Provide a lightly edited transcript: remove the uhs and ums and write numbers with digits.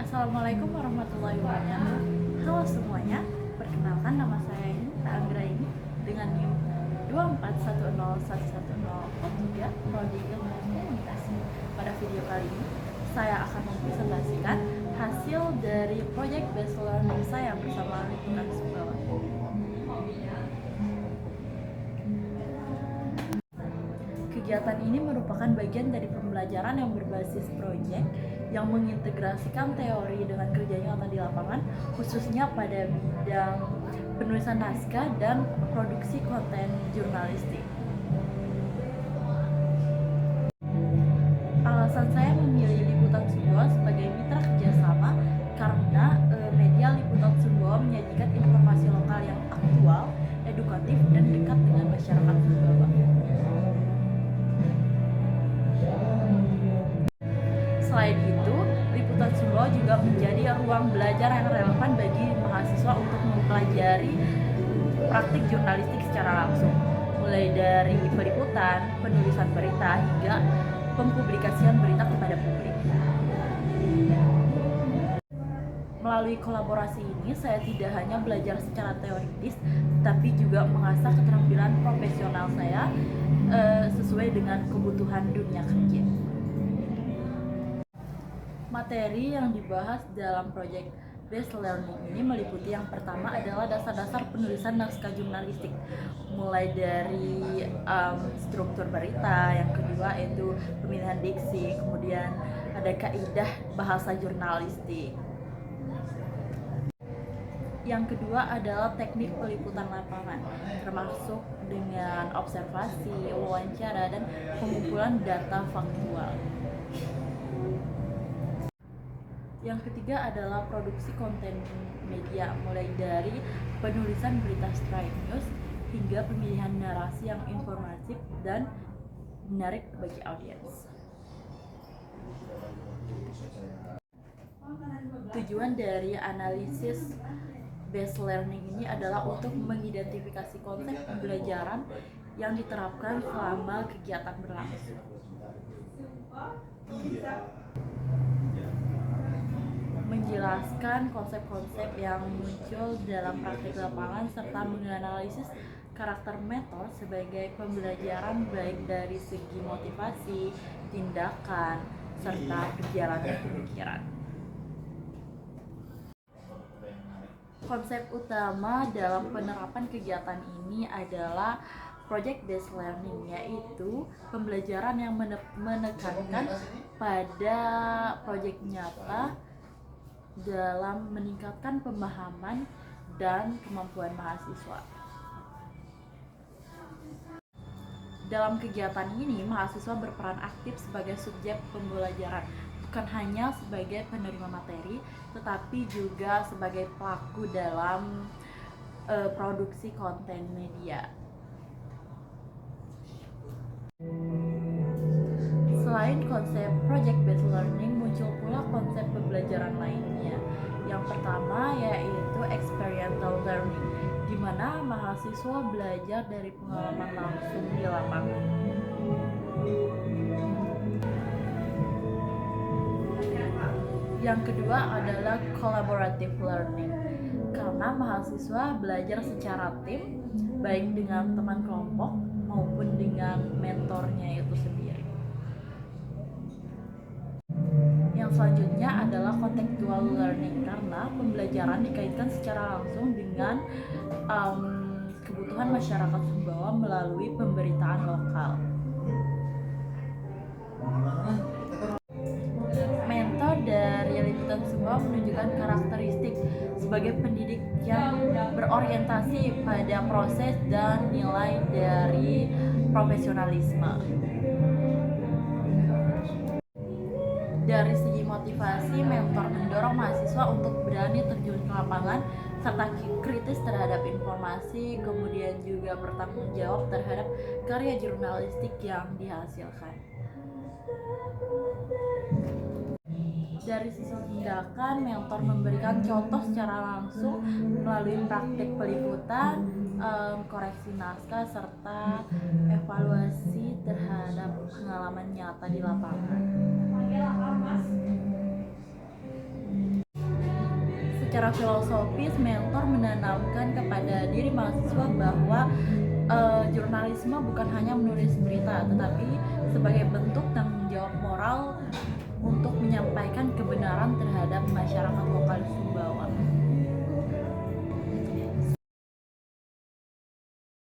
Assalamualaikum warahmatullahi wabarakatuh. Halo semuanya, perkenalkan nama saya Anggra ini dengan NIM 241011043 Prodi Ilmu Komunikasi. Pada video kali ini, saya akan mempresentasikan hasil dari Project Based Learning saya bersama lingkungan Sumbawa. Kegiatan ini merupakan bagian dari pembelajaran yang berbasis proyek yang mengintegrasikan teori dengan kerja nyata di lapangan, khususnya pada bidang penulisan naskah dan produksi konten jurnalistik. Alasan saya memilih Liputan Sumbawa sebagai mitra kerjasama karena media Liputan Sumbawa menyajikan informasi lokal yang aktual, edukatif, dan dekat dengan masyarakat Sumbawa. Selain itu, Liputan Sumbawa juga menjadi ruang belajar yang relevan bagi mahasiswa untuk mempelajari praktik jurnalistik secara langsung, mulai dari peliputan, penulisan berita, hingga pempublikasian berita kepada publik. Melalui kolaborasi ini, saya tidak hanya belajar secara teoritis, tapi juga mengasah keterampilan profesional saya sesuai dengan kebutuhan dunia kerja. Materi yang dibahas dalam proyek Based Learning ini meliputi yang pertama adalah dasar-dasar penulisan naskah jurnalistik, mulai dari struktur berita, yang kedua itu pemilihan diksi, kemudian ada kaidah bahasa jurnalistik. Yang kedua adalah teknik peliputan lapangan, termasuk dengan observasi, wawancara, dan pengumpulan data faktual. Yang ketiga adalah produksi konten media, mulai dari penulisan berita straight news hingga pemilihan narasi yang informatif dan menarik bagi audiens. Tujuan dari analisis based learning ini adalah untuk mengidentifikasi konsep pembelajaran yang diterapkan selama kegiatan berlangsung. Menjelaskan konsep-konsep yang muncul dalam praktik lapangan serta menganalisis karakter metode sebagai pembelajaran baik dari segi motivasi, tindakan, serta perjalanan pemikiran. Konsep utama dalam penerapan kegiatan ini adalah project based learning, yaitu pembelajaran yang menekankan pada proyek nyata dalam meningkatkan pemahaman dan kemampuan mahasiswa. Dalam kegiatan ini, mahasiswa berperan aktif sebagai subjek pembelajaran, bukan hanya sebagai penerima materi, tetapi juga sebagai pelaku dalam produksi konten media. Selain konsep project based learning, muncul pula konsep pembelajaran lainnya. Yang pertama yaitu experiential learning, di mana mahasiswa belajar dari pengalaman langsung di lapangan. Yang kedua adalah collaborative learning, karena mahasiswa belajar secara tim, baik dengan teman kelompok maupun dengan mentornya itu sendiri. Yang selanjutnya adalah contextual learning, karena pembelajaran dikaitkan secara langsung dengan kebutuhan masyarakat Sumbawa melalui pemberitaan lokal. Mentor dari Liputan Sumbawa menunjukkan karakteristik sebagai pendidik yang berorientasi pada proses dan nilai dari profesionalisme. Dari segi motivasi, mentor mendorong mahasiswa untuk berani terjun ke lapangan serta kritis terhadap informasi, kemudian juga bertanggung jawab terhadap karya jurnalistik yang dihasilkan. Dari sisi tindakan, mentor memberikan contoh secara langsung melalui praktik peliputan, koreksi naskah, serta evaluasi terhadap pengalaman nyata di lapangan. secara filosofis, mentor menanamkan kepada diri mahasiswa bahwa jurnalisme bukan hanya menulis berita, tetapi sebagai bentuk tanggung jawab moral untuk menyampaikan kebenaran terhadap masyarakat